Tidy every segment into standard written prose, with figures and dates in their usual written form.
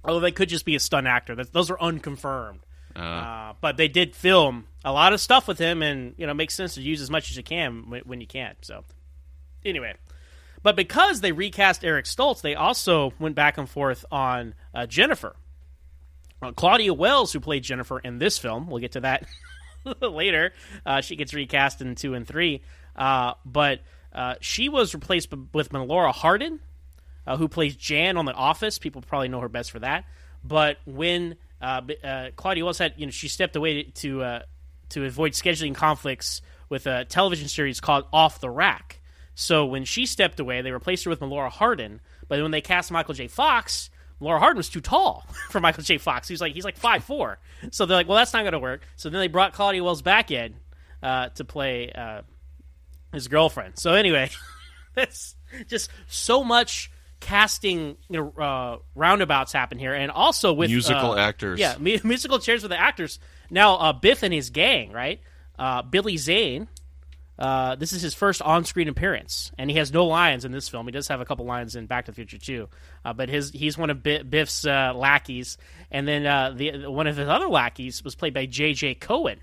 Oh, they could just be a stunt actor. Those are unconfirmed. But they did film a lot of stuff with him, and it makes sense to use as much as you can when you can. So, anyway, but because they recast Eric Stoltz, they also went back and forth on Jennifer. Claudia Wells, who played Jennifer in this film, we'll get to that later. She gets recast in 2 and 3, but she was replaced with Melora Hardin, who plays Jan on The Office. People probably know her best for that. But when Claudia Wells she stepped away to avoid scheduling conflicts with a television series called Off the Rack. So when she stepped away, they replaced her with Melora Hardin. But when they cast Michael J. Fox, Melora Hardin was too tall for Michael J. Fox. He's like 5'4". So they're like, well, that's not going to work. So then they brought Claudia Wells back in to play his girlfriend. So anyway, that's just so much casting roundabouts happen here, and also with musical actors. Yeah, musical chairs with the actors. Now Biff and his gang, right? Billy Zane. This is his first on-screen appearance, and he has no lines in this film. He does have a couple lines in Back to the Future too, but he's one of Biff's lackeys, and then one of his other lackeys was played by J.J. Cohen,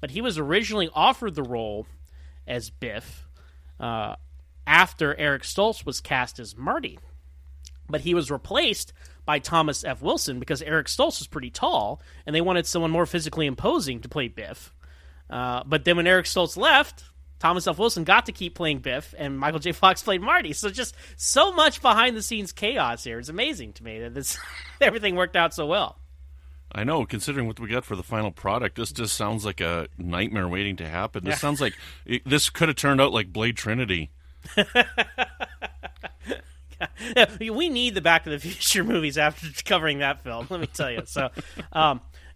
but he was originally offered the role as Biff after Eric Stoltz was cast as Marty. But he was replaced by Thomas F. Wilson because Eric Stoltz was pretty tall, and they wanted someone more physically imposing to play Biff. But then when Eric Stoltz left, Thomas F. Wilson got to keep playing Biff, and Michael J. Fox played Marty. So just so much behind-the-scenes chaos here. It's amazing to me that everything worked out so well. I know, considering what we got for the final product, this just sounds like a nightmare waiting to happen. This sounds like this could have turned out like Blade Trinity. Yeah, we need the Back to the Future movies after covering that film, let me tell you. So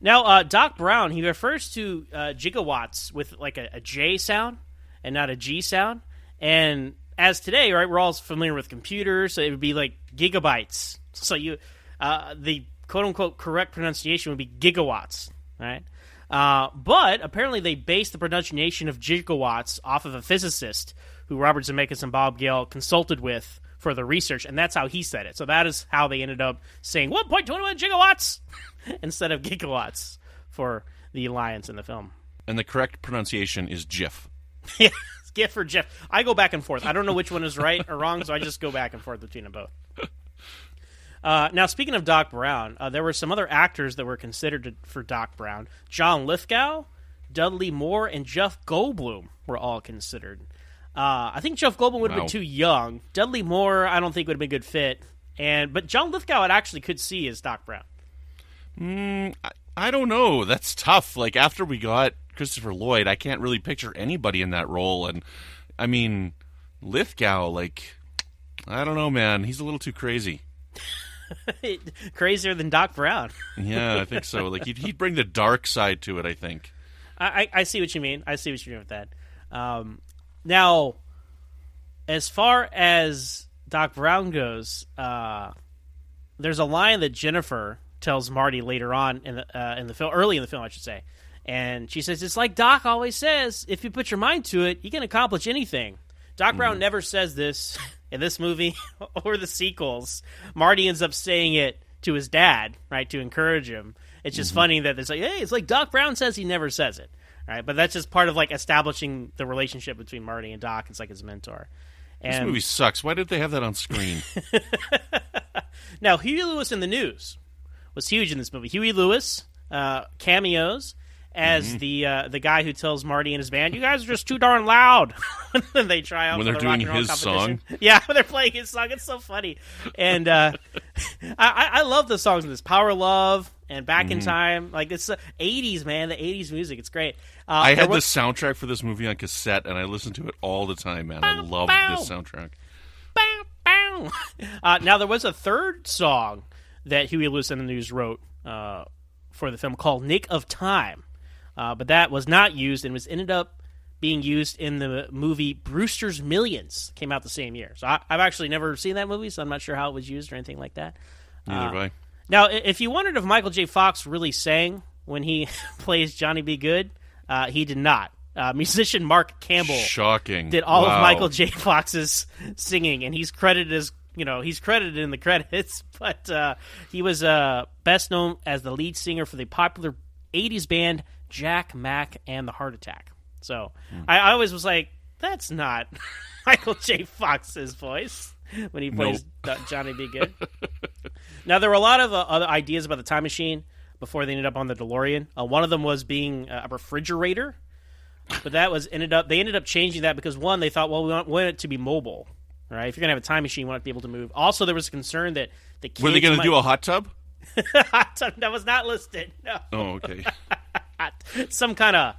now Doc Brown, he refers to gigawatts with like a J sound and not a G sound. And as today, right, we're all familiar with computers, so it would be like gigabytes. So the quote-unquote correct pronunciation would be gigawatts, right? But apparently they based the pronunciation of gigawatts off of a physicist who Robert Zemeckis and Bob Gale consulted with for the research, and that's how he said it. So that is how they ended up saying 1.21 gigawatts instead of gigawatts for the alliance in the film. And the correct pronunciation is GIF. Yeah, GIF or GIF. I go back and forth. I don't know which one is right or wrong, so I just go back and forth between them both. Now, speaking of Doc Brown, there were some other actors that were considered for Doc Brown. John Lithgow, Dudley Moore, and Jeff Goldblum were all considered. I think Jeff Goldblum would have been too young. Dudley Moore, I don't think would have been a good fit. But John Lithgow, I actually could see as Doc Brown. I don't know. That's tough. Like, after we got Christopher Lloyd, I can't really picture anybody in that role. And, I mean, Lithgow, like, I don't know, man. He's a little too crazy. Crazier than Doc Brown. Yeah, I think so. Like, he'd bring the dark side to it, I think. I see what you mean. I see what you mean with that. Now, as far as Doc Brown goes, there's a line that Jennifer tells Marty later on in the film, early in the film, I should say, and she says, "It's like Doc always says: if you put your mind to it, you can accomplish anything." Doc Brown never says this in this movie or the sequels. Marty ends up saying it to his dad, right, to encourage him. It's just funny that it's like, hey, it's like Doc Brown says, he never says it. Right, but that's just part of like establishing the relationship between Marty and Doc. It's like his mentor. And this movie sucks. Why did they have that on screen? Now, Huey Lewis in the News was huge in this movie. Huey Lewis cameos as the guy who tells Marty and his band, "You guys are just too darn loud." When they try out when for they're the rock doing and roll his competition. song. Yeah, when they're playing his song, it's so funny. And I love the songs in this. Power Love and Back in Time. Like, it's the 80s, man. The 80s music. It's great. I had the soundtrack for this movie on cassette, and I listened to it all the time, man. I love this soundtrack. Bow, bow. Now, there was a third song that Huey Lewis in the News wrote for the film called Nick of Time. But that was not used and ended up being used in the movie Brewster's Millions. Came out the same year. So I've actually never seen that movie, so I'm not sure how it was used or anything like that. Neither have I. Now, if you wondered if Michael J. Fox really sang when he plays Johnny B. Good, he did not. Musician Mark Campbell Shocking. did all of Michael J. Fox's singing, and he's credited he's credited in the credits, but he was best known as the lead singer for the popular 80s band Jack, Mac, and the Heart Attack. So I always was like, that's not Michael J. Fox's voice when he plays Johnny B. Good. Now, there were a lot of other ideas about the time machine before they ended up on the DeLorean. One of them was being a refrigerator, but they ended up changing that because, one, they thought, well, we want it to be mobile. Right? If you're going to have a time machine, you want it to be able to move. Also, there was a concern that the kids... Were they going to do a hot tub? Hot tub? That was not listed. No. Oh, okay. Some kind of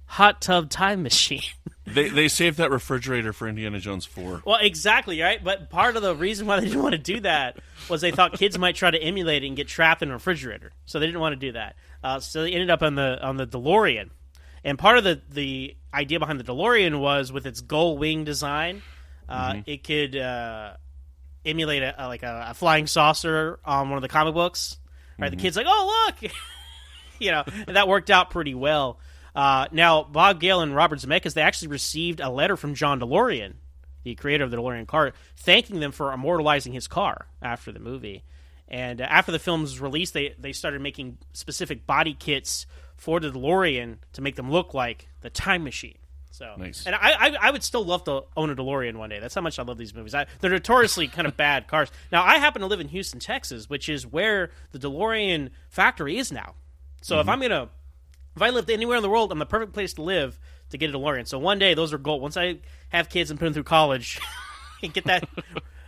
hot tub time machine. They saved that refrigerator for Indiana Jones 4. Well, exactly, right? But part of the reason why they didn't want to do that was they thought kids might try to emulate it and get trapped in a refrigerator. So they didn't want to do that. So they ended up on the DeLorean. And part of the idea behind the DeLorean was with its gull wing design... it could emulate a flying saucer on one of the comic books. Right, the kid's like, "Oh, look!" And that worked out pretty well. Now, Bob Gale and Robert Zemeckis, they actually received a letter from John DeLorean, the creator of the DeLorean car, thanking them for immortalizing his car after the movie. And after the film was released, they started making specific body kits for the DeLorean to make them look like the time machine. So, nice. And I would still love to own a DeLorean one day. That's how much I love these movies. They're notoriously kind of bad cars. Now, I happen to live in Houston, Texas, which is where the DeLorean factory is now. So if I lived anywhere in the world, I'm the perfect place to live to get a DeLorean. So one day, those are gold. Once I have kids and put them through college and get that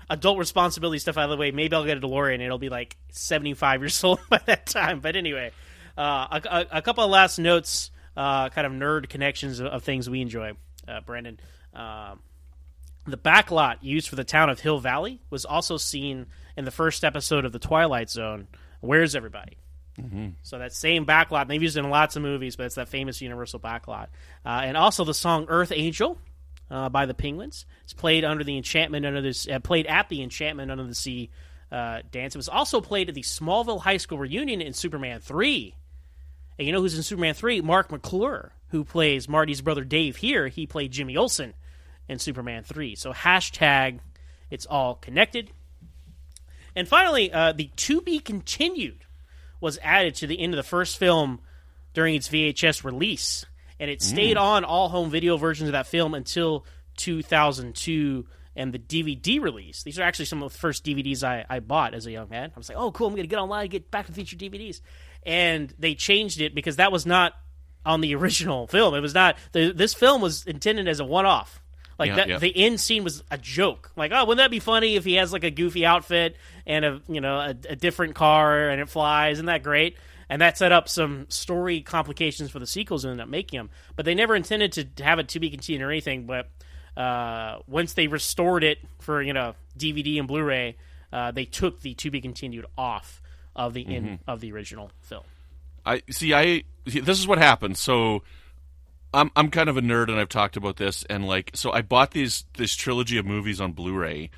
adult responsibility stuff out of the way, maybe I'll get a DeLorean. And it'll be like 75 years old by that time. But anyway, a couple of last notes. Kind of nerd connections of things we enjoy, Brandon. The backlot used for the town of Hill Valley was also seen in the first episode of The Twilight Zone, Where's Everybody? Mm-hmm. So that same backlot, and they've used it in lots of movies, but it's that famous Universal backlot. And also the song Earth Angel by the Penguins. It's played under the Enchantment Under the played at the Enchantment Under the Sea dance. It was also played at the Smallville High School reunion in Superman 3. And you know who's in Superman 3? Mark McClure, who plays Marty's brother Dave here. He played Jimmy Olsen in Superman 3. So hashtag it's all connected. And finally, the To Be Continued was added to the end of the first film during its VHS release. And it stayed on all home video versions of that film until 2002 and the DVD release. These are actually some of the first DVDs I bought as a young man. I was like, oh, cool, I'm going to get online and get back to the feature DVDs. And they changed it because that was not on the original film. It was not. This film was intended as a one-off. The end scene was a joke. Like, oh, wouldn't that be funny if he has like a goofy outfit and a different car and it flies? Isn't that great? And that set up some story complications for the sequels and ended up making them. But they never intended to have it to be continued or anything. But once they restored it for DVD and Blu-ray, they took the to be continued off of the end of the original film. This is what happened. So I'm kind of a nerd, and I've talked about this. And so I bought this trilogy of movies on Blu-ray,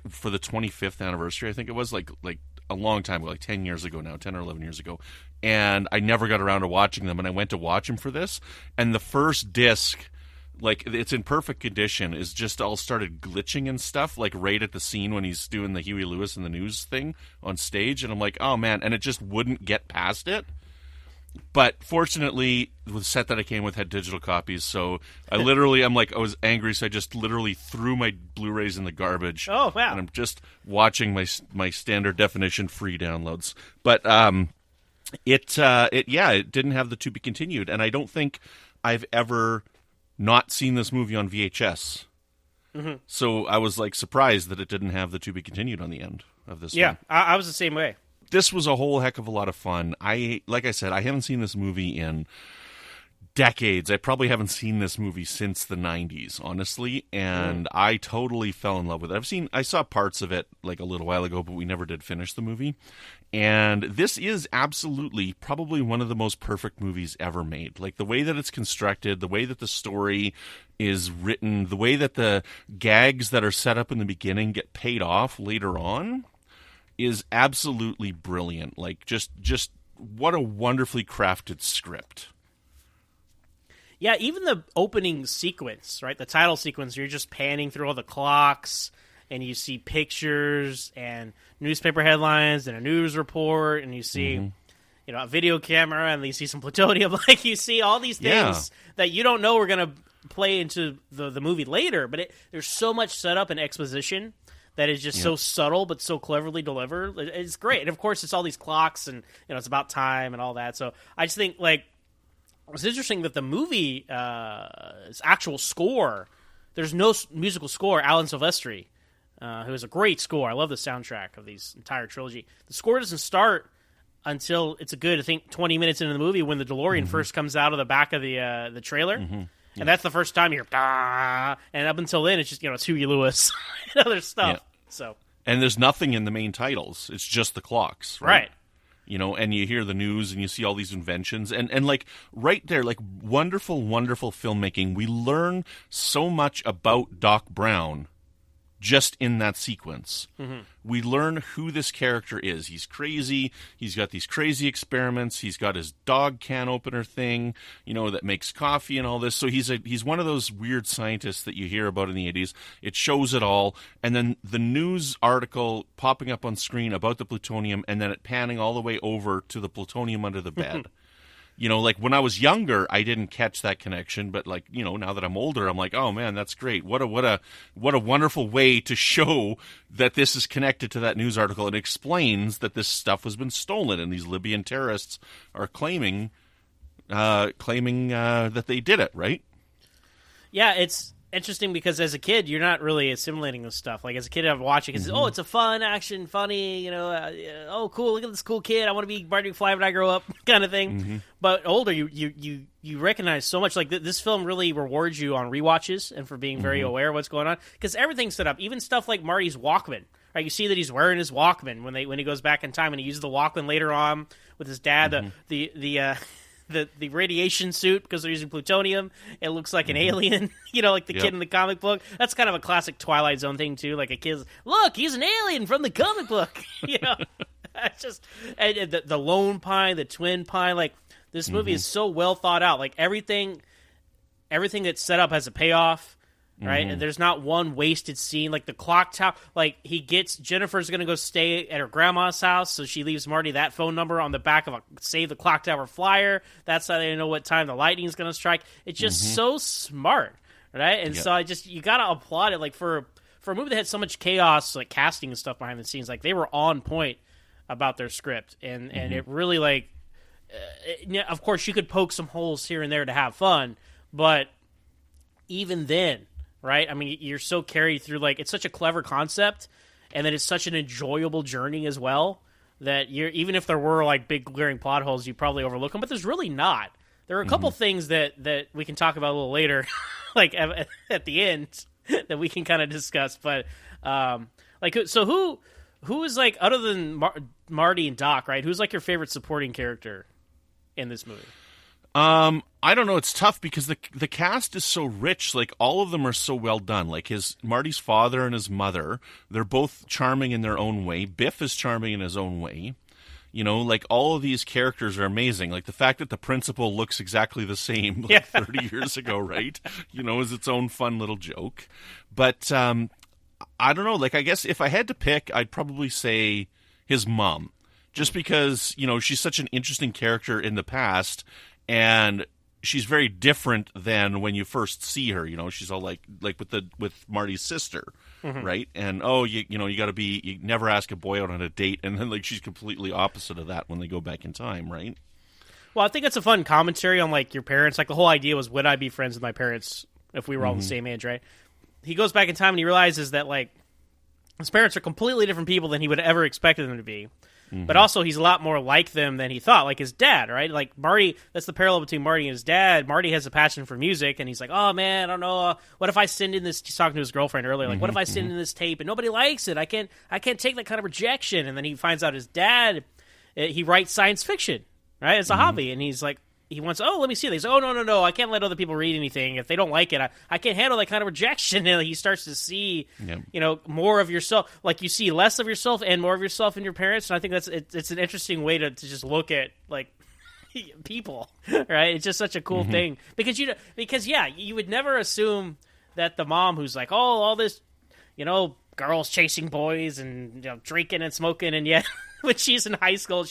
for the 25th anniversary. I think it was like a long time ago, like 10 years ago now, 10 or 11 years ago. And I never got around to watching them. And I went to watch them for this. And the first disc, it's in perfect condition, is just all started glitching and stuff, right at the scene when he's doing the Huey Lewis and the News thing on stage. And I'm like, oh, man. And it just wouldn't get past it. But fortunately, the set that I came with had digital copies, so I was angry, so I just literally threw my Blu-rays in the garbage. Oh, wow. And I'm just watching my standard definition free downloads. But it didn't have the to be continued, and I don't think I've ever not seen this movie on VHS. Mm-hmm. So I was surprised that it didn't have the to be continued on the end of this one. Yeah, I was the same way. This was a whole heck of a lot of fun. Like I said, I haven't seen this movie in decades. I probably haven't seen this movie since the 90s, honestly, and I totally fell in love with it. I saw parts of it a little while ago, but we never did finish the movie. And this is absolutely probably one of the most perfect movies ever made. The way that it's constructed, the way that the story is written, the way that the gags that are set up in the beginning get paid off later on is absolutely brilliant. Just what a wonderfully crafted script. Yeah, even the opening sequence, right? The title sequence, you're just panning through all the clocks and you see pictures and newspaper headlines and a news report, and you see a video camera, and you see some plutonium. Like, you see all these things that you don't know are going to play into the movie later, but there's so much setup and exposition that is just so subtle but so cleverly delivered. It's great. And of course it's all these clocks, and it's about time and all that. So I just think, like, it's interesting that the movie actual score, there's no musical score. Alan Silvestri, who has a great score. I love the soundtrack of these entire trilogy. The score doesn't start until it's a good, I think, 20 minutes into the movie, when the DeLorean first comes out of the back of the trailer. And that's the first time you hear, bah! And up until then, it's just, it's Huey Lewis and other stuff. Yeah. So, and there's nothing in the main titles. It's just the clocks, right? And you hear the news, and you see all these inventions. And like, right there, like, wonderful, wonderful filmmaking. We learn so much about Doc Brown just in that sequence. We learn who this character is. He's crazy. He's got these crazy experiments. He's got his dog can opener thing, that makes coffee and all this. So he's one of those weird scientists that you hear about in the 80s. It shows it all. And then the news article popping up on screen about the plutonium, and then it panning all the way over to the plutonium under the bed. Like, when I was younger, I didn't catch that connection, but, like, now that I'm older, I'm like, oh man, that's great. What a wonderful way to show that this is connected to that news article. It explains that this stuff has been stolen, and these Libyan terrorists are claiming that they did it, right? Yeah, it's interesting because as a kid, you're not really assimilating this stuff. Like, as a kid, I'm watching it, it's a fun, action, funny, oh, cool, look at this cool kid, I want to be Marty McFly when I grow up, kind of thing. But older, you recognize so much. Like, this film really rewards you on rewatches and for being very aware of what's going on, because everything's set up, even stuff like Marty's Walkman. Right, you see that he's wearing his Walkman when he goes back in time, and he uses the Walkman later on with his dad. The radiation suit, because they're using plutonium, it looks like an alien, like the kid in the comic book. That's kind of a classic Twilight Zone thing too. Like, a kid's, look, he's an alien from the comic book. It's just, and the lone pine, the twin pine. Like, this movie is so well thought out. Like, everything that's set up has a payoff. Right, and there's not one wasted scene. Like, the clock tower, like, Jennifer's gonna go stay at her grandma's house, so she leaves Marty that phone number on the back of a Save the Clock Tower flyer. That's how they know what time the lightning's gonna strike. It's just so smart, right? And so you gotta applaud it. Like, for a movie that had so much chaos, like casting and stuff behind the scenes, like, they were on point about their script, and it really, like, of course you could poke some holes here and there to have fun, but even then. Right? I mean, you're so carried through, like, it's such a clever concept, and then it's such an enjoyable journey as well, that even if there were, like, big glaring plot holes, you probably overlook them, but there's really not. There are a couple things that we can talk about a little later, like, at the end, that we can kind of discuss, but, so who is, like, other than Marty and Doc, right, who's, like, your favorite supporting character in this movie? I don't know. It's tough because the cast is so rich. Like, all of them are so well done. Like, Marty's father and his mother, they're both charming in their own way. Biff is charming in his own way. Like, all of these characters are amazing. Like, the fact that the principal looks exactly the same 30 years ago, right? Is its own fun little joke. But I don't know. Like, I guess if I had to pick, I'd probably say his mom. Just because, she's such an interesting character in the past, and she's very different than when you first see her. She's all like with Marty's sister, right? And you got to you never ask a boy out on a date, and then, like, she's completely opposite of that when they go back in time, right? Well, I think it's a fun commentary on, like, your parents. Like, the whole idea was, would I be friends with my parents if we were all the same age, right? He goes back in time and he realizes that, like, his parents are completely different people than he would ever expected them to be. But also, he's a lot more like them than he thought, like his dad, right? Like, Marty, that's the parallel between Marty and his dad. Marty has a passion for music, and he's like, oh, man, I don't know. What if I send in this? He's talking to his girlfriend earlier. Like, what if I send in this tape and nobody likes it? I can't take that kind of rejection. And then he finds out his dad, he writes science fiction, right? It's a hobby. And he's like, he wants, let me see it. He's like, no, I can't let other people read anything. If they don't like it, I can't handle that kind of rejection. And he starts to see, more of yourself. Like, you see less of yourself and more of yourself in your parents. And I think it's an interesting way to just look at, like, people, right? It's just such a cool thing. Because you would never assume that the mom who's like, all this, girls chasing boys and drinking and smoking, and yet when she's in high school,